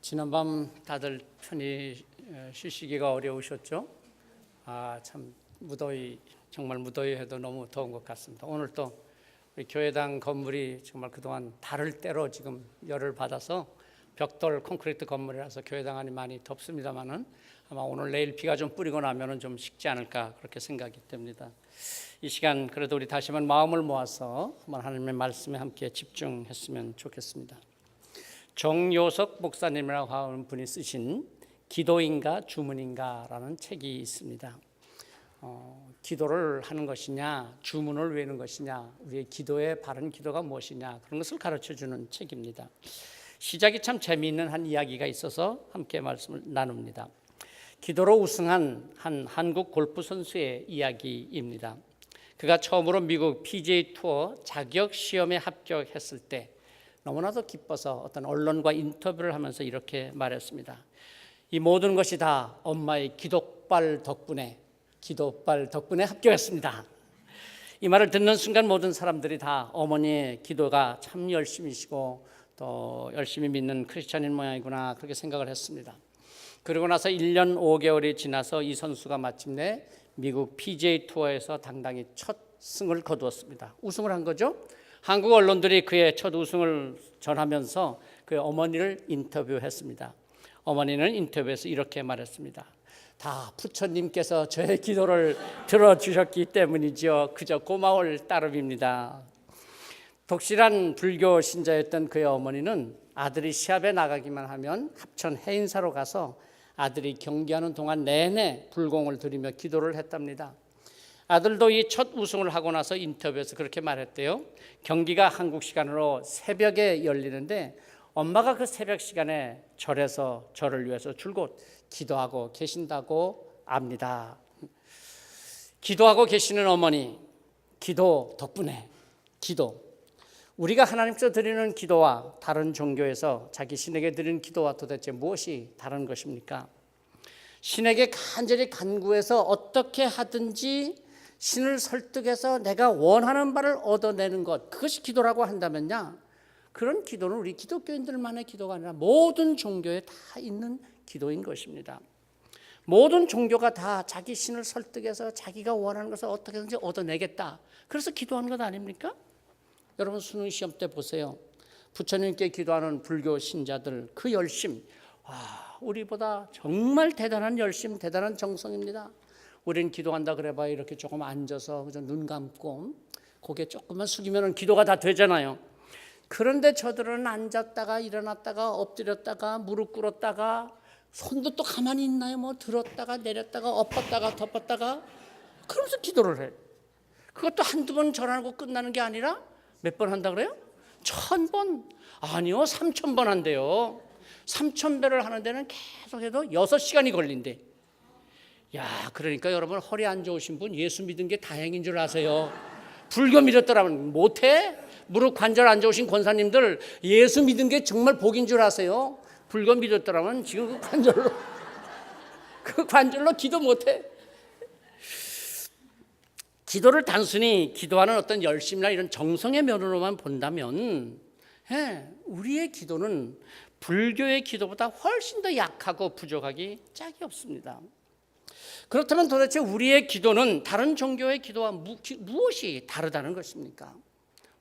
지난밤 다들 편히 쉬시기가 어려우셨죠? 참 무더위, 정말 무더위 해도 너무 더운 것 같습니다. 오늘 또 우리 교회당 건물이 정말 그동안 달을 때로 지금 열을 받아서 벽돌 콘크리트 건물이라서 교회당 안이 많이 덥습니다만은 아마 오늘 내일 비가 좀 뿌리고 나면은 좀 식지 않을까 그렇게 생각이 됩니다. 이 시간 그래도 우리 다시 한번 마음을 모아서 한번 하나님의 말씀에 함께 집중했으면 좋겠습니다. 정요석 목사님이라고 하는 분이 쓰신 기도인가 주문인가라는 책이 있습니다. 기도를 하는 것이냐 주문을 외우는 것이냐 우리의 기도의 바른 기도가 무엇이냐 그런 것을 가르쳐주는 책입니다. 시작이 참 재미있는 한 이야기가 있어서 함께 말씀을 나눕니다. 기도로 우승한 한 한국 골프 선수의 이야기입니다. 그가 처음으로 미국 PGA 투어 자격 시험에 합격했을 때 너무나도 기뻐서 어떤 언론과 인터뷰를 하면서 이렇게 말했습니다. 이 모든 것이 다 엄마의 기도발 덕분에 합격했습니다. 이 말을 듣는 순간 모든 사람들이 다 어머니의 기도가 참 열심히시고 또 열심히 믿는 크리스찬인 모양이구나 그렇게 생각을 했습니다. 그리고 나서 1년 5개월이 지나서 이 선수가 마침내 미국 PGA 투어에서 당당히 첫 승을 거두었습니다. 우승을 한 거죠. 한국 언론들이 그의 첫 우승을 전하면서 그의 어머니를 인터뷰했습니다. 어머니는 인터뷰에서 이렇게 말했습니다. 다 부처님께서 저의 기도를 들어주셨기 때문이죠. 그저 고마울 따름입니다. 독실한 불교 신자였던 그의 어머니는 아들이 시합에 나가기만 하면 합천 해인사로 가서 아들이 경기하는 동안 내내 불공을 들이며 기도를 했답니다. 아들도 이 첫 우승을 하고 나서 인터뷰에서 그렇게 말했대요. 경기가 한국 시간으로 새벽에 열리는데 엄마가 그 새벽 시간에 절에서 저를 위해서 줄곧 기도하고 계신다고 압니다. 기도하고 계시는 어머니, 기도 덕분에 우리가 하나님께서 드리는 기도와 다른 종교에서 자기 신에게 드리는 기도와 도대체 무엇이 다른 것입니까? 신에게 간절히 간구해서 어떻게 하든지 신을 설득해서 내가 원하는 바를 얻어내는 것, 그것이 기도라고 한다면요, 그런 기도는 우리 기독교인들만의 기도가 아니라 모든 종교에 다 있는 기도인 것입니다. 모든 종교가 다 자기 신을 설득해서 자기가 원하는 것을 어떻게든지 얻어내겠다, 그래서 기도하는 것 아닙니까? 여러분 수능 시험 때 보세요. 부처님께 기도하는 불교 신자들 그 열심, 우리보다 정말 대단한 열심, 대단한 정성입니다. 우리는 기도한다 그래봐야 이렇게 조금 앉아서 그저 눈 감고 고개 조금만 숙이면 기도가 다 되잖아요. 그런데 저들은 앉았다가 일어났다가 엎드렸다가 무릎 꿇었다가 손도 또 가만히 있나요? 뭐 들었다가 내렸다가 엎었다가 덮었다가 그러면서 기도를 해요. 그것도 한두 번 절하고 끝나는 게 아니라 몇 번 한다 그래요? 1000번? 아니요, 3000번 한대요. 3000배를 하는 데는 계속해도 6시간이 걸린대. 그러니까 여러분 허리 안 좋으신 분 예수 믿은 게 다행인 줄 아세요? 불교 믿었더라면 못해? 무릎 관절 안 좋으신 권사님들 예수 믿은 게 정말 복인 줄 아세요? 불교 믿었더라면 지금 그 관절로 기도 못해? 기도를 단순히 기도하는 어떤 열심이나 이런 정성의 면으로만 본다면 우리의 기도는 불교의 기도보다 훨씬 더 약하고 부족하기 짝이 없습니다. 그렇다면 도대체 우리의 기도는 다른 종교의 기도와 무엇이 다르다는 것입니까?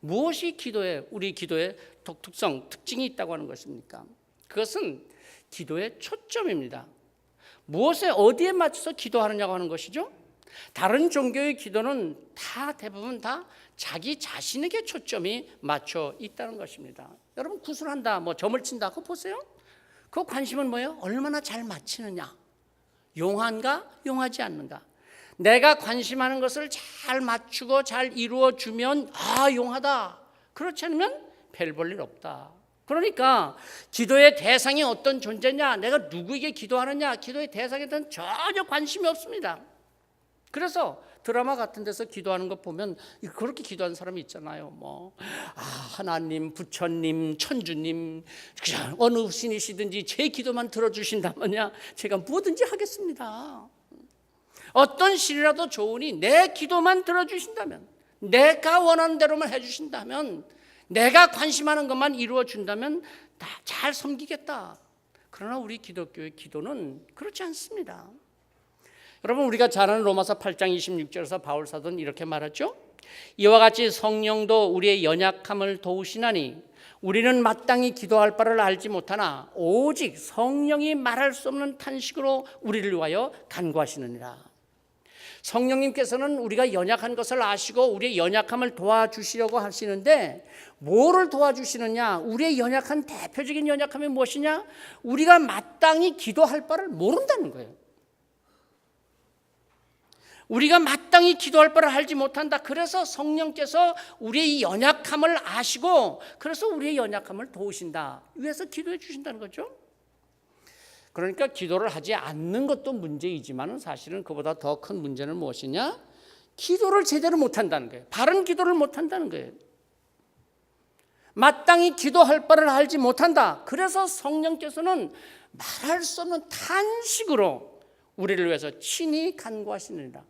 무엇이 우리 기도의 특징이 있다고 하는 것입니까? 그것은 기도의 초점입니다. 어디에 맞춰서 기도하느냐고 하는 것이죠. 다른 종교의 기도는 대부분 다 자기 자신에게 초점이 맞춰 있다는 것입니다. 여러분 구슬한다, 점을 친다, 그거 보세요. 그 관심은 뭐예요? 얼마나 잘 맞히느냐, 용한가, 용하지 않는가. 내가 관심하는 것을 잘 맞추고 잘 이루어주면 용하다. 그렇지 않으면 별 볼 일 없다. 그러니까 기도의 대상이 어떤 존재냐, 내가 누구에게 기도하느냐, 기도의 대상에 대한 전혀 관심이 없습니다. 그래서 드라마 같은 데서 기도하는 것 보면 그렇게 기도하는 사람이 있잖아요. 하나님, 부처님, 천주님, 어느 신이시든지 제 기도만 들어주신다면야 제가 뭐든지 하겠습니다. 어떤 신이라도 좋으니 내 기도만 들어주신다면, 내가 원하는 대로만 해주신다면, 내가 관심하는 것만 이루어준다면 다 잘 섬기겠다. 그러나 우리 기독교의 기도는 그렇지 않습니다. 여러분, 우리가 잘 아는 로마서 8장 26절에서 바울 사도는 이렇게 말하죠. 이와 같이 성령도 우리의 연약함을 도우시나니 우리는 마땅히 기도할 바를 알지 못하나 오직 성령이 말할 수 없는 탄식으로 우리를 위하여 간구하시느니라. 성령님께서는 우리가 연약한 것을 아시고 우리의 연약함을 도와주시려고 하시는데, 뭐를 도와주시느냐? 우리의 연약한 대표적인 연약함이 무엇이냐? 우리가 마땅히 기도할 바를 모른다는 거예요. 우리가 마땅히 기도할 바를 알지 못한다. 그래서 성령께서 우리의 이 연약함을 아시고 그래서 우리의 연약함을 도우신다. 위해서 기도해 주신다는 거죠. 그러니까 기도를 하지 않는 것도 문제이지만 사실은 그보다 더 큰 문제는 무엇이냐? 기도를 제대로 못한다는 거예요. 바른 기도를 못한다는 거예요. 마땅히 기도할 바를 알지 못한다. 그래서 성령께서는 말할 수 없는 탄식으로 우리를 위해서 친히 간구하시느니라.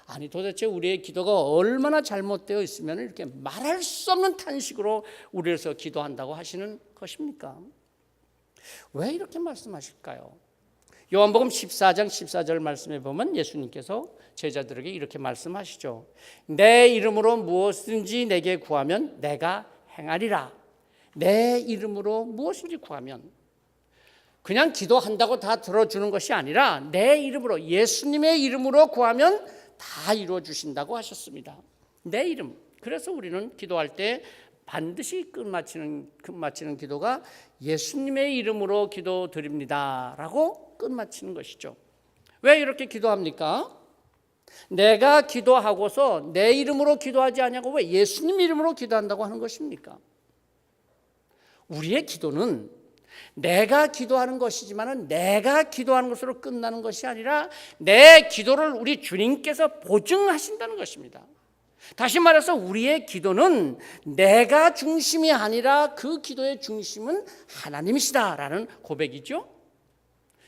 아니, 도대체 우리의 기도가 얼마나 잘못되어 있으면 이렇게 말할 수 없는 탄식으로 우리를 위해서 기도한다고 하시는 것입니까? 왜 이렇게 말씀하실까요? 요한복음 14장 14절 말씀에 보면 예수님께서 제자들에게 이렇게 말씀하시죠. 내 이름으로 무엇든지 내게 구하면 내가 행하리라. 내 이름으로 무엇인지 구하면, 그냥 기도한다고 다 들어주는 것이 아니라 내 이름으로, 예수님의 이름으로 구하면 다 이루어 주신다고 하셨습니다. 내 이름. 그래서 우리는 기도할 때 반드시 끝마치는 기도가 예수님의 이름으로 기도드립니다 라고 끝마치는 것이죠. 왜 이렇게 기도합니까? 내가 기도하고서 내 이름으로 기도하지 않냐고 왜 예수님 이름으로 기도한다고 하는 것입니까? 우리의 기도는 내가 기도하는 것이지만 내가 기도하는 것으로 끝나는 것이 아니라 내 기도를 우리 주님께서 보증하신다는 것입니다. 다시 말해서 우리의 기도는 내가 중심이 아니라 그 기도의 중심은 하나님이시다라는 고백이죠.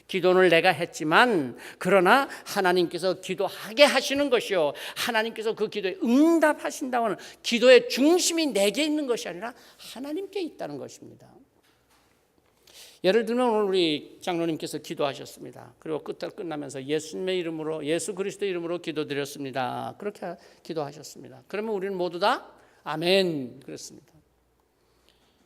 기도는 내가 했지만 그러나 하나님께서 기도하게 하시는 것이요, 하나님께서 그 기도에 응답하신다고 하는 기도의 중심이 내게 있는 것이 아니라 하나님께 있다는 것입니다. 예를 들면 오늘 우리 장로님께서 기도하셨습니다. 그리고 끝나면서 예수님의 이름으로, 예수 그리스도 이름으로 기도드렸습니다. 그렇게 기도하셨습니다. 그러면 우리는 모두 다 아멘 그랬습니다.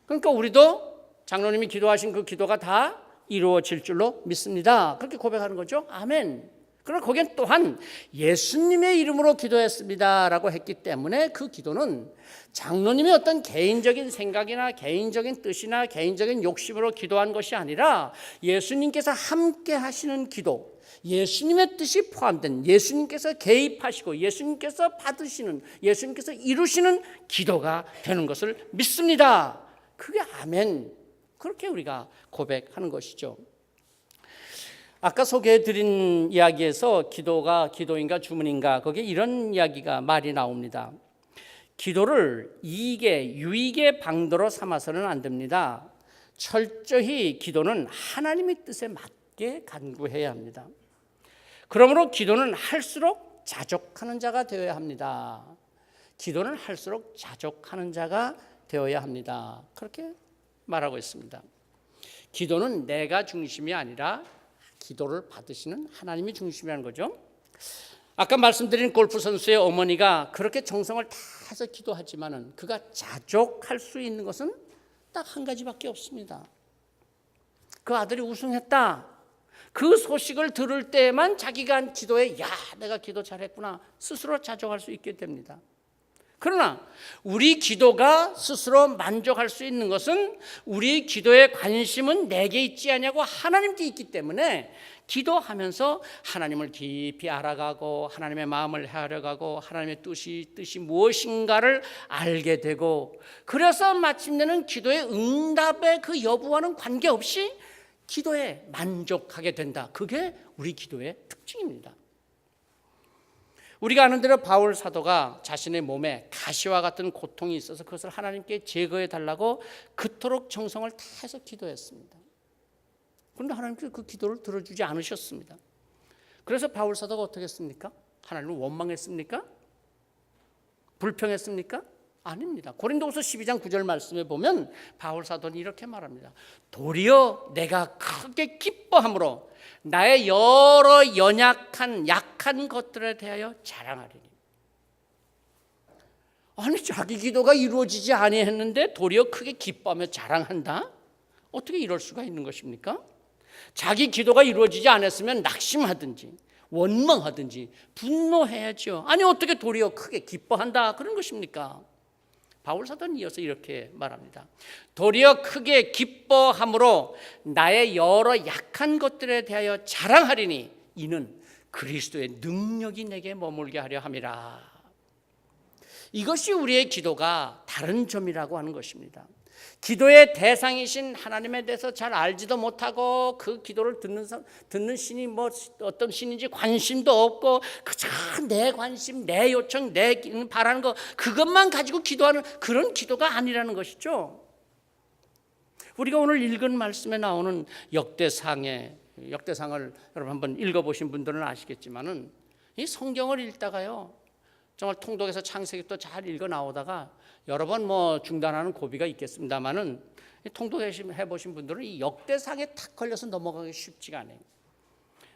그러니까 우리도 장로님이 기도하신 그 기도가 다 이루어질 줄로 믿습니다. 그렇게 고백하는 거죠. 아멘. 그러나 거기엔 또한 예수님의 이름으로 기도했습니다라고 했기 때문에 그 기도는 장로님의 어떤 개인적인 생각이나 개인적인 뜻이나 개인적인 욕심으로 기도한 것이 아니라 예수님께서 함께 하시는 기도, 예수님의 뜻이 포함된, 예수님께서 개입하시고 예수님께서 받으시는, 예수님께서 이루시는 기도가 되는 것을 믿습니다. 그게 아멘. 그렇게 우리가 고백하는 것이죠. 아까 소개해드린 이야기에서 기도가 기도인가 주문인가, 거기에 이런 이야기가 말이 나옵니다. 기도를 이익의 유익의 방도로 삼아서는 안 됩니다. 철저히 기도는 하나님의 뜻에 맞게 간구해야 합니다. 그러므로 기도는 할수록 자족하는 자가 되어야 합니다. 기도는 할수록 자족하는 자가 되어야 합니다. 그렇게 말하고 있습니다. 기도는 내가 중심이 아니라 기도를 받으시는 하나님이 중심이라는 거죠. 아까 말씀드린 골프 선수의 어머니가 그렇게 정성을 다해서 기도하지만은 그가 자족할 수 있는 것은 딱 한 가지밖에 없습니다. 그 아들이 우승했다. 그 소식을 들을 때만 자기가 한 기도에 야, 내가 기도 잘했구나 스스로 자족할 수 있게 됩니다. 그러나 우리 기도가 스스로 만족할 수 있는 것은 우리 기도의 관심은 내게 있지 않냐고 하나님께 있기 때문에 기도하면서 하나님을 깊이 알아가고 하나님의 마음을 헤아려가고 하나님의 뜻이 무엇인가를 알게 되고, 그래서 마침내는 기도의 응답의 그 여부와는 관계없이 기도에 만족하게 된다. 그게 우리 기도의 특징입니다. 우리가 아는 대로 바울 사도가 자신의 몸에 가시와 같은 고통이 있어서 그것을 하나님께 제거해 달라고 그토록 정성을 다해서 기도했습니다. 그런데 하나님께서 그 기도를 들어주지 않으셨습니다. 그래서 바울 사도가 어떻게 했습니까? 하나님을 원망했습니까? 불평했습니까? 아닙니다. 고린도후서 12장 9절 말씀에 보면 바울 사도는 이렇게 말합니다. 도리어 내가 크게 기뻐함으로 나의 여러 연약한 약한 것들에 대하여 자랑하리니. 아니, 자기 기도가 이루어지지 아니했는데 도리어 크게 기뻐하며 자랑한다? 어떻게 이럴 수가 있는 것입니까? 자기 기도가 이루어지지 않았으면 낙심하든지 원망하든지 분노해야죠. 아니, 어떻게 도리어 크게 기뻐한다 그런 것입니까? 바울 사도는 이어서 이렇게 말합니다. 도리어 크게 기뻐함으로 나의 여러 약한 것들에 대하여 자랑하리니 이는 그리스도의 능력이 내게 머물게 하려 함이라. 이것이 우리의 기도가 다른 점이라고 하는 것입니다. 기도의 대상이신 하나님에 대해서 잘 알지도 못하고 그 기도를 듣는 신이 뭐 어떤 신인지 관심도 없고 그저 내 관심, 내 요청, 내 바라는 거 그것만 가지고 기도하는 그런 기도가 아니라는 것이죠. 우리가 오늘 읽은 말씀에 나오는 역대상을 여러분 한번 읽어보신 분들은 아시겠지만은 이 성경을 읽다가요 정말 통독에서 창세기부터 잘 읽어 나오다가 여러 번 뭐 중단하는 고비가 있겠습니다만은 통독해 보신 분들은 이 역대상에 탁 걸려서 넘어가기 쉽지가 않아요.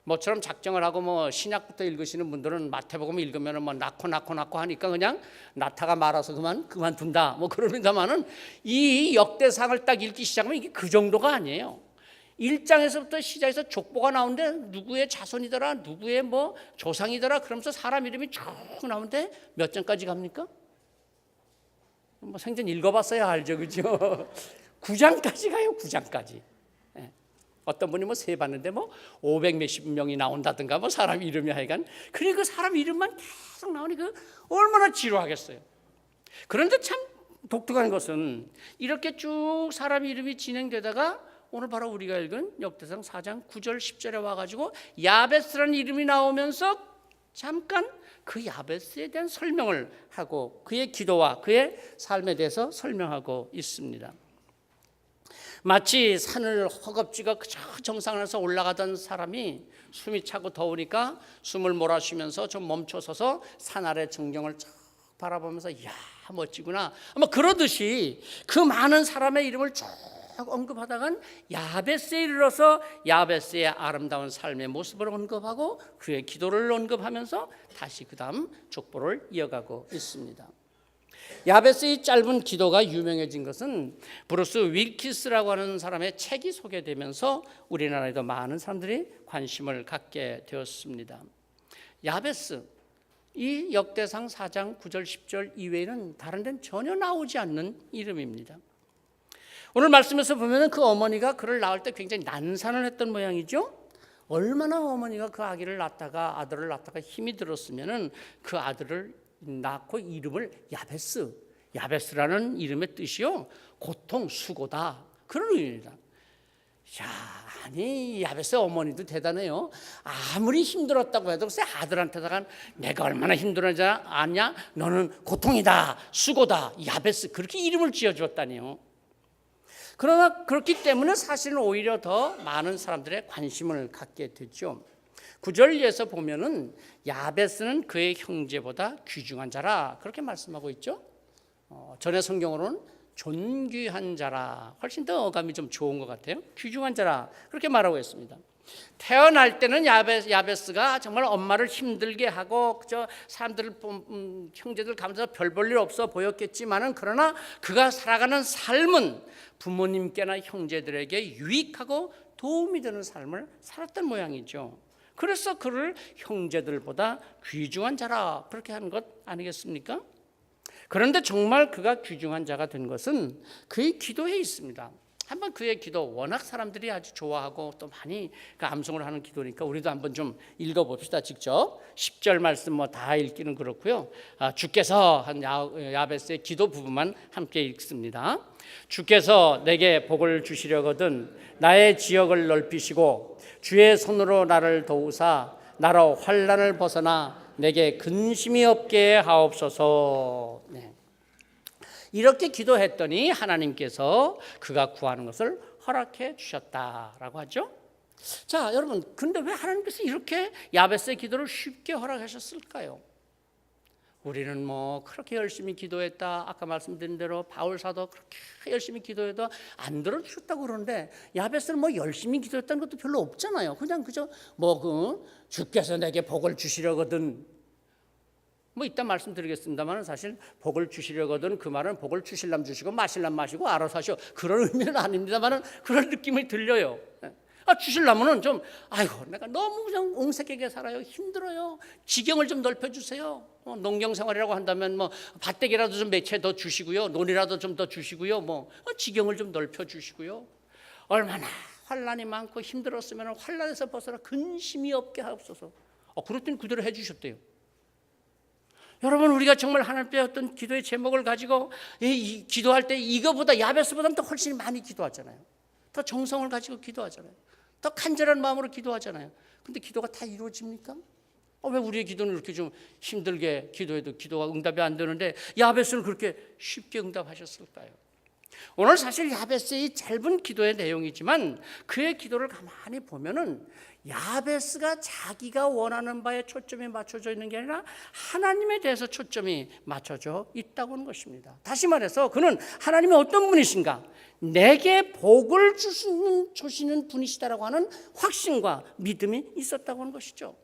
뭐처럼 작정을 하고 뭐 신약부터 읽으시는 분들은 마태복음 읽으면은 뭐 낳고 하니까 그냥 낳다가 말아서 그만둔다 뭐 그럽니다만은 이 역대상을 딱 읽기 시작하면 이게 그 정도가 아니에요. 1장에서부터 시작해서 족보가 나오는데 누구의 자손이더라, 누구의 뭐 조상이더라 그러면서 사람 이름이 쭉 나오는데 몇 장까지 갑니까? 뭐 생전 읽어봤어야 알죠, 그죠? 9장까지 가요, 9장까지. 예. 어떤 분이 뭐 세봤는데 뭐 500 몇십 명이 나온다든가 뭐 사람 이름이 하여간 그러니 그 사람 이름만 계속 나오니 그 얼마나 지루하겠어요. 그런데 참 독특한 것은 이렇게 쭉 사람 이름이 진행되다가 오늘 바로 우리가 읽은 역대상 4장 9절 10절에 와가지고 야베스라는 이름이 나오면서 잠깐 그 야베스에 대한 설명을 하고 그의 기도와 그의 삶에 대해서 설명하고 있습니다. 마치 산을 허겁지겁 그저 정상에서 올라가던 사람이 숨이 차고 더우니까 숨을 몰아쉬면서 좀 멈춰서서 산 아래 전경을 쫙 바라보면서 이야 멋지구나 아마 그러듯이 그 많은 사람의 이름을 쭉 언급하다간 야베스에 이르러서 야베스의 아름다운 삶의 모습을 언급하고 그의 기도를 언급하면서 다시 그 다음 족보를 이어가고 있습니다. 야베스의 짧은 기도가 유명해진 것은 브루스 윌키스라고 하는 사람의 책이 소개되면서 우리나라에도 많은 사람들이 관심을 갖게 되었습니다. 야베스, 이 역대상 4장 9절 10절 이외에는 다른 데는 전혀 나오지 않는 이름입니다. 오늘 말씀에서 보면 그 어머니가 그를 낳을 때 굉장히 난산을 했던 모양이죠. 얼마나 어머니가 그 아들을 낳다가 힘이 들었으면은 그 아들을 낳고 이름을 야베스라는 이름의 뜻이요 고통, 수고다 그런 의미입니다. 야, 아니 야베스 어머니도 대단해요. 아무리 힘들었다고 해도 글쎄 아들한테다가 내가 얼마나 힘들었는지 아냐? 너는 고통이다, 수고다, 야베스 그렇게 이름을 지어주었다니요. 그러나 그렇기 때문에 사실은 오히려 더 많은 사람들의 관심을 갖게 되죠. 9절에서 보면은 야베스는 그의 형제보다 귀중한 자라 그렇게 말씀하고 있죠. 전에 성경으로는 존귀한 자라 훨씬 더 어감이 좀 좋은 것 같아요. 귀중한 자라 그렇게 말하고 있습니다. 태어날 때는 야베스가 정말 엄마를 힘들게 하고 그저 사람들 형제들 가면서 별 볼 일 없어 보였겠지만은 그러나 그가 살아가는 삶은 부모님께나 형제들에게 유익하고 도움이 되는 삶을 살았던 모양이죠. 그래서 그를 형제들보다 귀중한 자라 그렇게 하는 것 아니겠습니까? 그런데 정말 그가 귀중한 자가 된 것은 그의 기도에 있습니다. 한번 그의 기도 워낙 사람들이 아주 좋아하고 또 많이 암송을 하는 기도니까 우리도 한번 좀 읽어봅시다. 직접 10절 말씀 뭐 다 읽기는 그렇고요. 주께서 한 야베스의 기도 부분만 함께 읽습니다. 주께서 내게 복을 주시려거든 나의 지역을 넓히시고 주의 손으로 나를 도우사 나로 환난을 벗어나 내게 근심이 없게 하옵소서. 네. 이렇게 기도했더니 하나님께서 그가 구하는 것을 허락해 주셨다라고 하죠. 자, 여러분, 근데 왜 하나님께서 이렇게 야베스의 기도를 쉽게 허락하셨을까요? 우리는 뭐 그렇게 열심히 기도했다. 아까 말씀드린 대로 바울 사도 그렇게 열심히 기도해도 안 들어주셨다고 그러는데 야베스는 뭐 열심히 기도했다는 것도 별로 없잖아요. 그냥 그저 뭐 주께서 내게 복을 주시려거든. 뭐 이따 말씀드리겠습니다만 사실 복을 주시려거든 그 말은 복을 주실람 주시고 마실람 마시고 알아서 하시오 그런 의미는 아닙니다만 그런 느낌이 들려요. 주실라면은 좀 아이고 내가 너무 그냥 옹색하게 살아요. 힘들어요. 지경을 좀 넓혀주세요. 농경생활이라고 한다면 뭐 밭대기라도 좀 몇 채 더 주시고요. 논이라도 좀 더 주시고요. 지경을 좀 넓혀주시고요. 얼마나 환난이 많고 힘들었으면 환난에서 벗어나 근심이 없게 하옵소서. 그랬더니 그대로 해주셨대요. 여러분 우리가 정말 하나님께 어떤 기도의 제목을 가지고 기도할 때 이거보다 야베스보다는 더 훨씬 많이 기도하잖아요. 더 정성을 가지고 기도하잖아요. 더 간절한 마음으로 기도하잖아요. 근데 기도가 다 이루어집니까? 왜 우리의 기도는 이렇게 좀 힘들게 기도해도 기도가 응답이 안 되는데 야베스는 그렇게 쉽게 응답하셨을까요? 오늘 사실 야베스의 짧은 기도의 내용이지만 그의 기도를 가만히 보면은 야베스가 자기가 원하는 바에 초점이 맞춰져 있는 게 아니라 하나님에 대해서 초점이 맞춰져 있다고 하는 것입니다. 다시 말해서 그는 하나님이 어떤 분이신가? 내게 복을 주시는 분이시다라고 하는 확신과 믿음이 있었다고 하는 것이죠.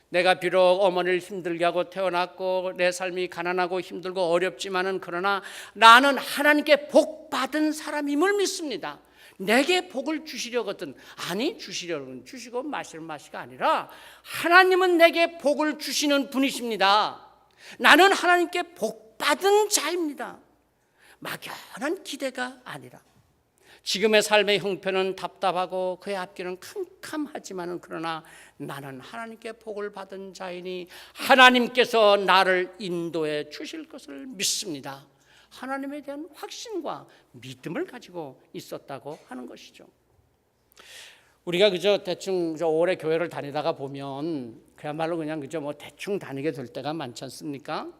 내가 비록 어머니를 힘들게 하고 태어났고 내 삶이 가난하고 힘들고 어렵지만은 그러나 나는 하나님께 복 받은 사람임을 믿습니다. 내게 복을 주시려거든 아니 주시려는 주시고 마실 맛이가 아니라 하나님은 내게 복을 주시는 분이십니다. 나는 하나님께 복 받은 자입니다. 막연한 기대가 아니라 지금의 삶의 형편은 답답하고 그의 앞길은 캄캄하지만은 그러나 나는 하나님께 복을 받은 자이니 하나님께서 나를 인도해 주실 것을 믿습니다. 하나님에 대한 확신과 믿음을 가지고 있었다고 하는 것이죠. 우리가 그저 대충 오래 교회를 다니다가 보면 그야말로 그냥 그저 대충 다니게 될 때가 많지 않습니까?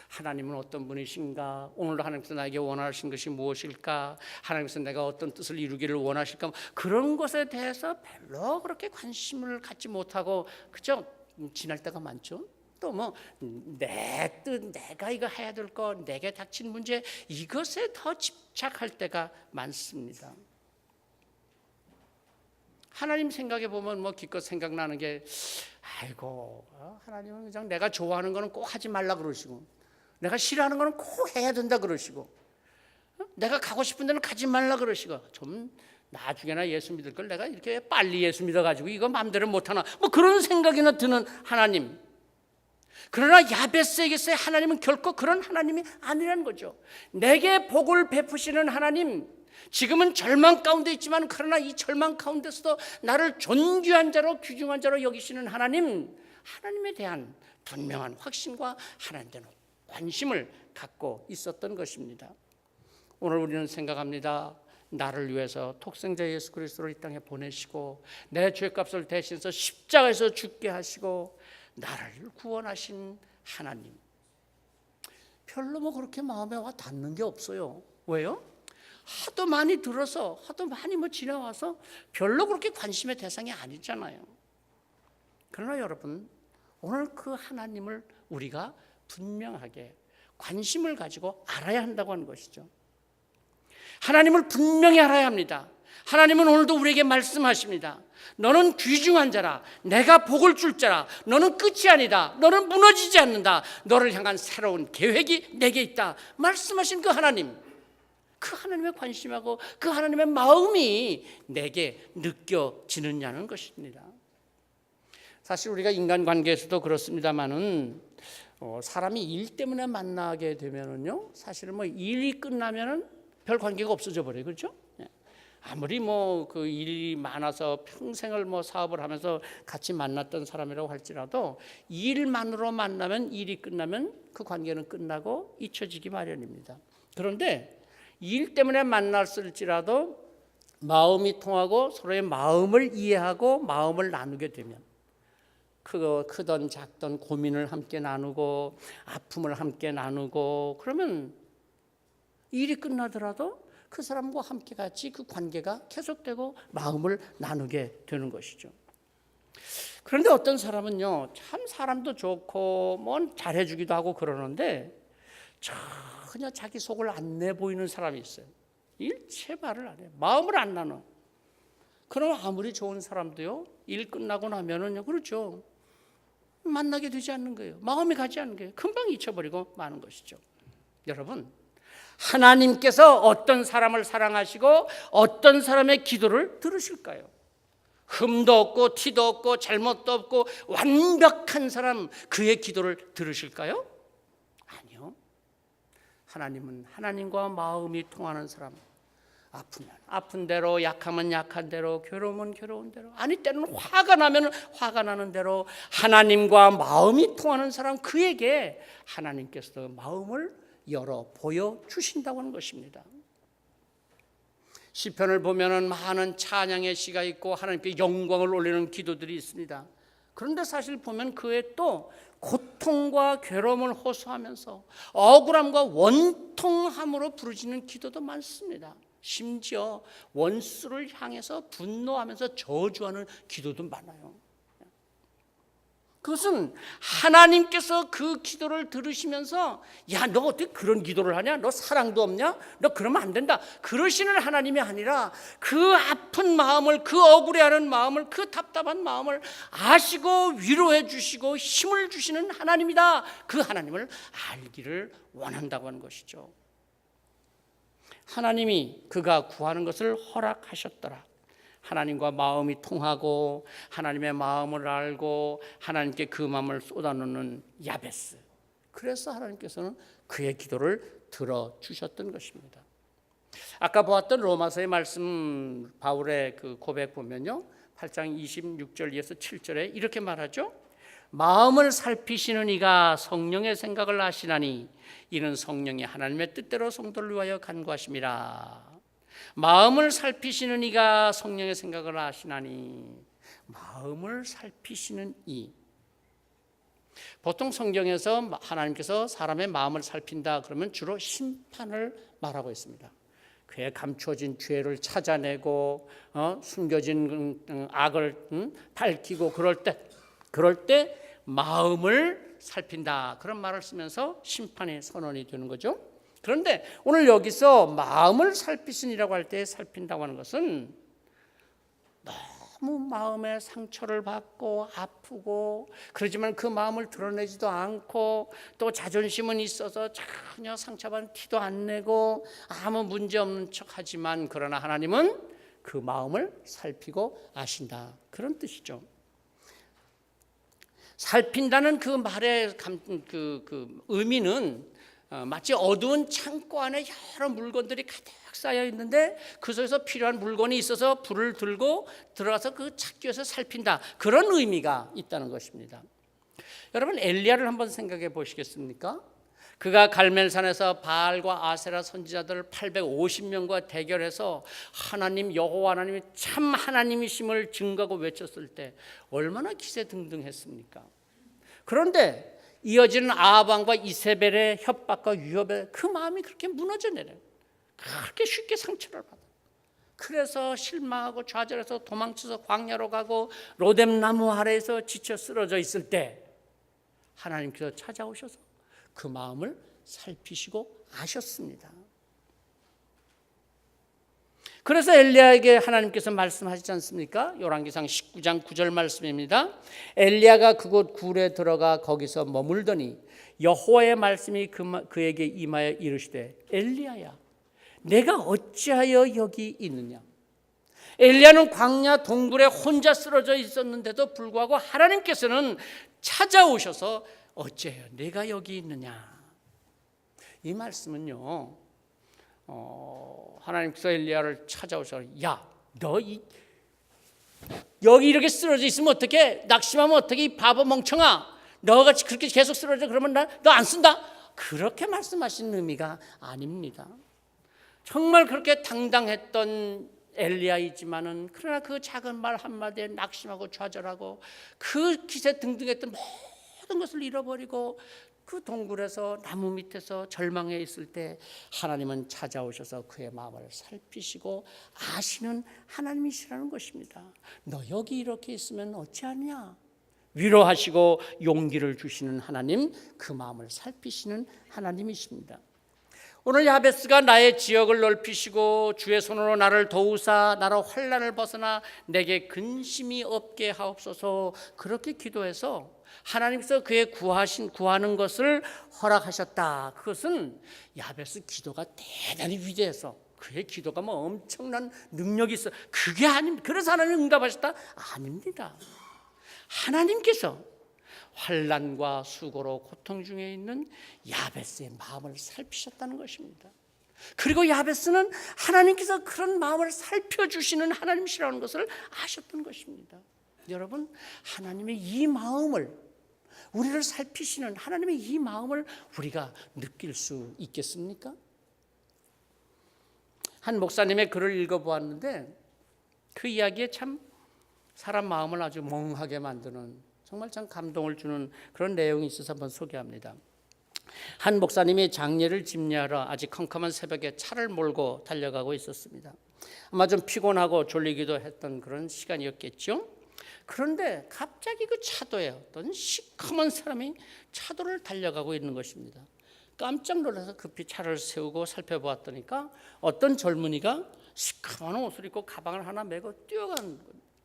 하나님은 어떤 분이신가? 오늘도 하나님께서 나에게 원하신 것이 무엇일까? 하나님께서 내가 어떤 뜻을 이루기를 원하실까? 그런 것에 대해서 별로 그렇게 관심을 갖지 못하고 그저 지날 때가 많죠. 또 내 뜻, 내가 이거 해야 될 거, 내게 닥친 문제 이것에 더 집착할 때가 많습니다. 하나님 생각해 보면 기껏 생각나는 게 아이고 하나님은 그냥 내가 좋아하는 거는 꼭 하지 말라 그러시고 내가 싫어하는 거는 꼭 해야 된다 그러시고 내가 가고 싶은 데는 가지 말라 그러시고 좀 나중에나 예수 믿을 걸 내가 이렇게 빨리 예수 믿어가지고 이거 마음대로 못하나 그런 생각이나 드는 하나님. 그러나 야베스에게서 하나님은 결코 그런 하나님이 아니라는 거죠. 내게 복을 베푸시는 하나님, 지금은 절망 가운데 있지만 그러나 이 절망 가운데서도 나를 존귀한 자로 귀중한 자로 여기시는 하나님, 하나님에 대한 분명한 확신과 하나님에 대한 관심을 갖고 있었던 것입니다. 오늘 우리는 생각합니다. 나를 위해서 독생자 예수 그리스도를 이 땅에 보내시고 내 죄값을 대신해서 십자가에서 죽게 하시고 나를 구원하신 하나님, 별로 그렇게 마음에 와 닿는 게 없어요. 왜요? 하도 많이 들어서 하도 많이 지나와서 별로 그렇게 관심의 대상이 아니잖아요. 그러나 여러분 오늘 그 하나님을 우리가 분명하게 관심을 가지고 알아야 한다고 하는 것이죠. 하나님을 분명히 알아야 합니다. 하나님은 오늘도 우리에게 말씀하십니다. 너는 귀중한 자라, 내가 복을 줄 자라, 너는 끝이 아니다, 너는 무너지지 않는다, 너를 향한 새로운 계획이 내게 있다 말씀하신 그 하나님, 그 하나님의 관심하고 그 하나님의 마음이 내게 느껴지느냐는 것입니다. 사실 우리가 인간관계에서도 그렇습니다만은 사람이 일 때문에 만나게 되면은요 사실은 일이 끝나면은 별 관계가 없어져 버려요. 그렇죠? 아무리 그 일이 많아서 평생을 사업을 하면서 같이 만났던 사람이라고 할지라도 일만으로 만나면 일이 끝나면 그 관계는 끝나고 잊혀지기 마련입니다. 그런데 일 때문에 만났을지라도 마음이 통하고 서로의 마음을 이해하고 마음을 나누게 되면 크던 작던 고민을 함께 나누고 아픔을 함께 나누고 그러면 일이 끝나더라도 그 사람과 함께 같이 그 관계가 계속되고 마음을 나누게 되는 것이죠. 그런데 어떤 사람은요, 참 사람도 좋고 뭐 잘해주기도 하고 그러는데 전혀 자기 속을 안 내보이는 사람이 있어요. 일체 말을 안 해요. 마음을 안 나눠. 그럼 아무리 좋은 사람도요, 일 끝나고 나면은요, 그렇죠, 만나게 되지 않는 거예요. 마음이 가지 않는 거예요. 금방 잊혀버리고 마는 것이죠. 여러분, 하나님께서 어떤 사람을 사랑하시고 어떤 사람의 기도를 들으실까요? 흠도 없고 티도 없고 잘못도 없고 완벽한 사람, 그의 기도를 들으실까요? 아니요. 하나님은 하나님과 마음이 통하는 사람, 아프면 아픈 대로, 약하면 약한 대로, 괴로우면 괴로운 대로, 아니 때로는 화가 나면 화가 나는 대로 하나님과 마음이 통하는 사람, 그에게 하나님께서 마음을 열어 보여주신다고 하는 것입니다. 시편을 보면은 많은 찬양의 시가 있고 하나님께 영광을 올리는 기도들이 있습니다. 그런데 사실 보면 그에 또 고통과 괴로움을 호소하면서 억울함과 원통함으로 부르짖는 기도도 많습니다. 심지어 원수를 향해서 분노하면서 저주하는 기도도 많아요. 그것은 하나님께서 그 기도를 들으시면서, 야, 너 어떻게 그런 기도를 하냐? 너 사랑도 없냐? 너 그러면 안 된다, 그러시는 하나님이 아니라 그 아픈 마음을, 그 억울해하는 마음을, 그 답답한 마음을 아시고 위로해 주시고 힘을 주시는 하나님이다, 그 하나님을 알기를 원한다고 하는 것이죠. 하나님이 그가 구하는 것을 허락하셨더라. 하나님과 마음이 통하고 하나님의 마음을 알고 하나님께 그 마음을 쏟아놓는 야베스, 그래서 하나님께서는 그의 기도를 들어주셨던 것입니다. 아까 보았던 로마서의 말씀, 바울의 그 고백 보면요, 8장 26절에서 7절에 이렇게 말하죠. 마음을 살피시는 이가 성령의 생각을 아시나니 이는 성령이 하나님의 뜻대로 성도를 위하여 간구하심이라. 마음을 살피시는 이가 성령의 생각을 아시나니, 마음을 살피시는 이. 보통 성경에서 하나님께서 사람의 마음을 살핀다 그러면 주로 심판을 말하고 있습니다. 그의 감춰진 죄를 찾아내고 숨겨진 악을 밝히고 그럴 때 마음을 살핀다, 그런 말을 쓰면서 심판의 선언이 되는 거죠. 그런데 오늘 여기서 마음을 살피신이라고 할 때 살핀다고 하는 것은 너무 마음에 상처를 받고 아프고 그러지만 그 마음을 드러내지도 않고 또 자존심은 있어서 전혀 상처받은 티도 안 내고 아무 문제 없는 척하지만, 그러나 하나님은 그 마음을 살피고 아신다, 그런 뜻이죠. 살핀다는 그 말의 그 의미는 마치 어두운 창고 안에 여러 물건들이 가득 쌓여 있는데 그 속에서 필요한 물건이 있어서 불을 들고 들어가서 그 찾기 위해서 살핀다, 그런 의미가 있다는 것입니다. 여러분, 엘리야를 한번 생각해 보시겠습니까? 그가 갈멜산에서 바알과 아세라 선지자들 850명과 대결해서 하나님, 여호와 하나님이 참 하나님이심을 증거하고 외쳤을 때 얼마나 기세등등했습니까? 그런데 이어지는 아합왕과 이세벨의 협박과 위협에 그 마음이 그렇게 무너져 내려요. 그렇게 쉽게 상처를 받아요. 그래서 실망하고 좌절해서 도망쳐서 광야로 가고 로뎀 나무 아래에서 지쳐 쓰러져 있을 때 하나님께서 찾아오셔서 그 마음을 살피시고 아셨습니다. 그래서 엘리야에게 하나님께서 말씀하시지 않습니까? 열왕기상 19장 9절 말씀입니다. 엘리야가 그곳 굴에 들어가 거기서 머물더니 여호와의 말씀이 그에게 임하여 이르시되, 엘리야야, 내가 어찌하여 여기 있느냐? 엘리야는 광야 동굴에 혼자 쓰러져 있었는데도 불구하고 하나님께서는 찾아오셔서 어찌하여 내가 여기 있느냐? 이 말씀은요, 하나님께서 엘리야를 찾아오셔서, 야, 너 여기 이렇게 쓰러져 있으면 어떻게, 낙심하면 어떻게, 이 바보 멍청아, 너가 그렇게 계속 쓰러져 그러면 너 안 쓴다, 그렇게 말씀하시는 의미가 아닙니다. 정말 그렇게 당당했던 엘리야이지만은 그러나 그 작은 말 한마디에 낙심하고 좌절하고 그 기세 등등했던 모든 것을 잃어버리고 그 동굴에서 나무 밑에서 절망해 있을 때 하나님은 찾아오셔서 그의 마음을 살피시고 아시는 하나님이시라는 것입니다. 너 여기 이렇게 있으면 어찌하냐? 위로하시고 용기를 주시는 하나님, 그 마음을 살피시는 하나님이십니다. 오늘 야베스가 나의 지역을 넓히시고 주의 손으로 나를 도우사 나로 환난을 벗어나 내게 근심이 없게 하옵소서, 그렇게 기도해서 하나님께서 그의 구하는 것을 허락하셨다. 그것은 야베스 기도가 대단히 위대해서 그의 기도가 뭐 엄청난 능력이 있어, 그게 아닙니다. 그래서 하나님 응답하셨다? 아닙니다. 하나님께서 환난과 수고로 고통 중에 있는 야베스의 마음을 살피셨다는 것입니다. 그리고 야베스는 하나님께서 그런 마음을 살펴주시는 하나님이시라는 것을 아셨던 것입니다. 여러분, 하나님의 이 마음을, 우리를 살피시는 하나님의 이 마음을 우리가 느낄 수 있겠습니까? 한 목사님의 글을 읽어보았는데 그 이야기에 참 사람 마음을 아주 멍하게 만드는, 정말 참 감동을 주는 그런 내용이 있어서 한번 소개합니다. 한 목사님이 장례를 집례하러 아직 컴컴한 새벽에 차를 몰고 달려가고 있었습니다. 아마 좀 피곤하고 졸리기도 했던 그런 시간이었겠죠. 그런데 갑자기 그 차도에 어떤 시커먼 사람이 차도를 달려가고 있는 것입니다. 깜짝 놀라서 급히 차를 세우고 살펴보았더니까 어떤 젊은이가 시커먼 옷을 입고 가방을 하나 메고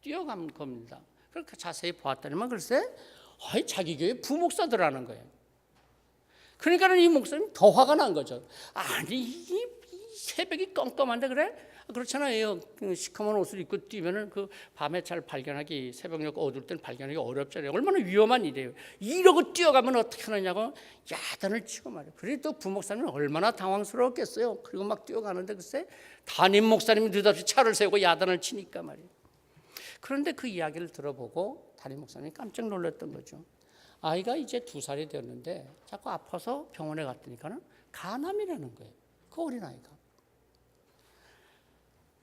뛰어간 겁니다. 그렇게 자세히 보았더니만 글쎄 자기 교회 부목사들하는 거예요. 그러니까 이 목사님 더 화가 난 거죠. 아니 이 새벽이 껌껌한데 그래? 그렇잖아요. 시커먼 옷을 입고 뛰면은 그 밤에 잘 발견하기, 새벽녘 어두울 때는 발견하기 어렵잖아요. 얼마나 위험한 일이에요. 이러고 뛰어가면 어떻게 하느냐고 야단을 치고 말이에요. 그래 또 부목사님은 얼마나 당황스러웠겠어요. 그리고 막 뛰어가는데 글쎄 담임 목사님이 느닷없이 차를 세우고 야단을 치니까 말이에요. 그런데 그 이야기를 들어보고 담임 목사님이 깜짝 놀랐던 거죠. 아이가 이제 2살이 되었는데 자꾸 아파서 병원에 갔더니까는 간암이라는 거예요. 그 어린아이가.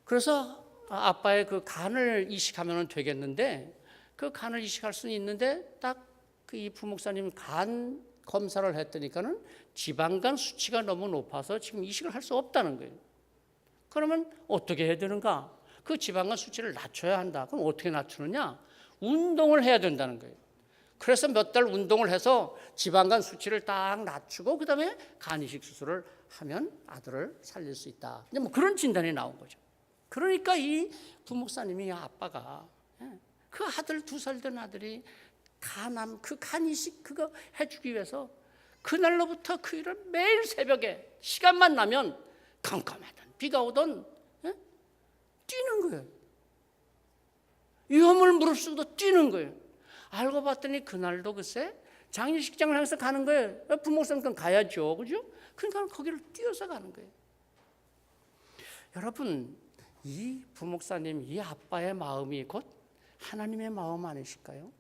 그래서 아빠의 그 간을 이식하면 되겠는데 그 간을 이식할 수는 있는데 딱 그 이 부목사님 간 검사를 했더니까는 지방간 수치가 너무 높아서 지금 이식을 할 수 없다는 거예요. 그러면 어떻게 해야 되는가? 그 지방간 수치를 낮춰야 한다. 그럼 어떻게 낮추느냐? 운동을 해야 된다는 거예요. 그래서 몇 달 운동을 해서 지방간 수치를 딱 낮추고 그다음에 간 이식 수술을 하면 아들을 살릴 수 있다. 이제 뭐 그런 진단이 나온 거죠. 그러니까 이 부목사님이 아빠가 그 아들 2살 된 아들이 간암 그 간 이식 그거 해주기 위해서 그날로부터 그 일을 매일 새벽에 시간만 나면 깜깜하든 비가 오든 뛰는 거예요. 위험을 무릅쓰고도 뛰는 거예요. 알고 봤더니 그날도 글쎄 장례식장을 향해서 가는 거예요. 부목사님은 가야죠, 그죠? 그러니까 거기를 뛰어서 가는 거예요. 여러분, 이 부목사님, 이 아빠의 마음이 곧 하나님의 마음 아니실까요?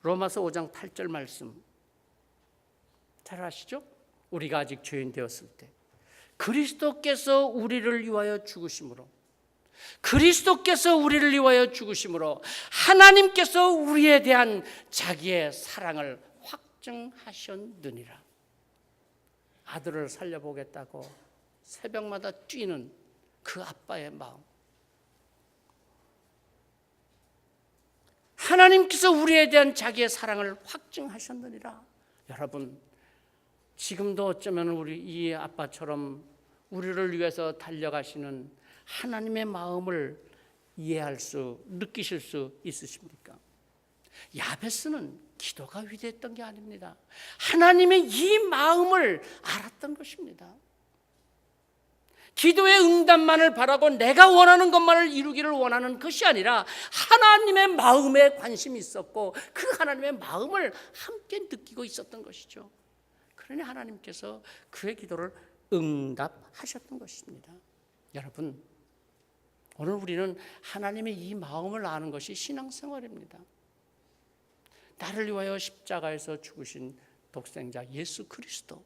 로마서 5장 8절 말씀 잘 아시죠? 우리가 아직 죄인 되었을 때 그리스도께서 우리를 위하여 죽으심으로, 그리스도께서 우리를 위하여 죽으심으로 하나님께서 우리에 대한 자기의 사랑을 확증하셨느니라. 아들을 살려보겠다고 새벽마다 뛰는 그 아빠의 마음. 하나님께서 우리에 대한 자기의 사랑을 확증하셨느니라. 여러분, 지금도 어쩌면 우리 이 아빠처럼 우리를 위해서 달려가시는 하나님의 마음을 이해할 수, 느끼실 수 있으십니까? 야베스는 기도가 위대했던 게 아닙니다. 하나님의 이 마음을 알았던 것입니다. 기도의 응답만을 바라고 내가 원하는 것만을 이루기를 원하는 것이 아니라 하나님의 마음에 관심이 있었고 그 하나님의 마음을 함께 느끼고 있었던 것이죠. 그러니 하나님께서 그의 기도를 응답하셨던 것입니다. 여러분, 오늘 우리는 하나님의 이 마음을 아는 것이 신앙생활입니다. 나를 위하여 십자가에서 죽으신 독생자 예수 그리스도,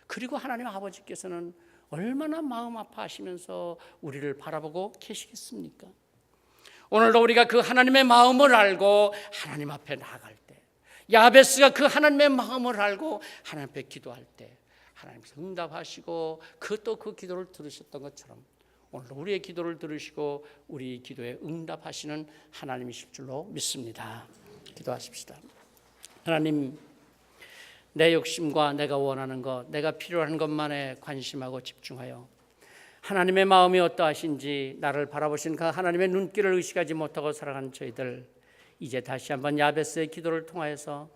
그리고 하나님 아버지께서는 얼마나 마음 아파하시면서 우리를 바라보고 계시겠습니까? 오늘도 우리가 그 하나님의 마음을 알고 하나님 앞에 나아갈 때, 야베스가 그 하나님의 마음을 알고 하나님 앞에 기도할 때 하나님께서 응답하시고 그 기도를 들으셨던 것처럼 오늘 우리의 기도를 들으시고 우리 기도에 응답하시는 하나님이실 줄로 믿습니다. 기도하십시다. 하나님, 내 욕심과 내가 원하는 것, 내가 필요한 것만에 관심하고 집중하여 하나님의 마음이 어떠하신지 나를 바라보신 그 하나님의 눈길을 의식하지 못하고 살아가는 저희들, 이제 다시 한번 야베스의 기도를 통하여서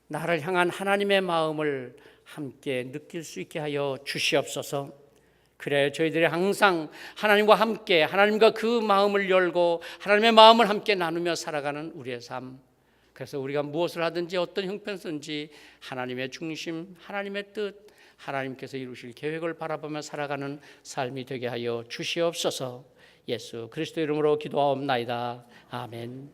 나를 향한 하나님의 마음을 함께 느낄 수 있게 하여 주시옵소서. 그래야 저희들이 항상 하나님과 함께, 하나님과 그 마음을 열고 하나님의 마음을 함께 나누며 살아가는 우리의 삶, 그래서 우리가 무엇을 하든지 어떤 형편든지 하나님의 중심, 하나님의 뜻, 하나님께서 이루실 계획을 바라보며 살아가는 삶이 되게 하여 주시옵소서. 예수 그리스도 이름으로 기도하옵나이다. 아멘.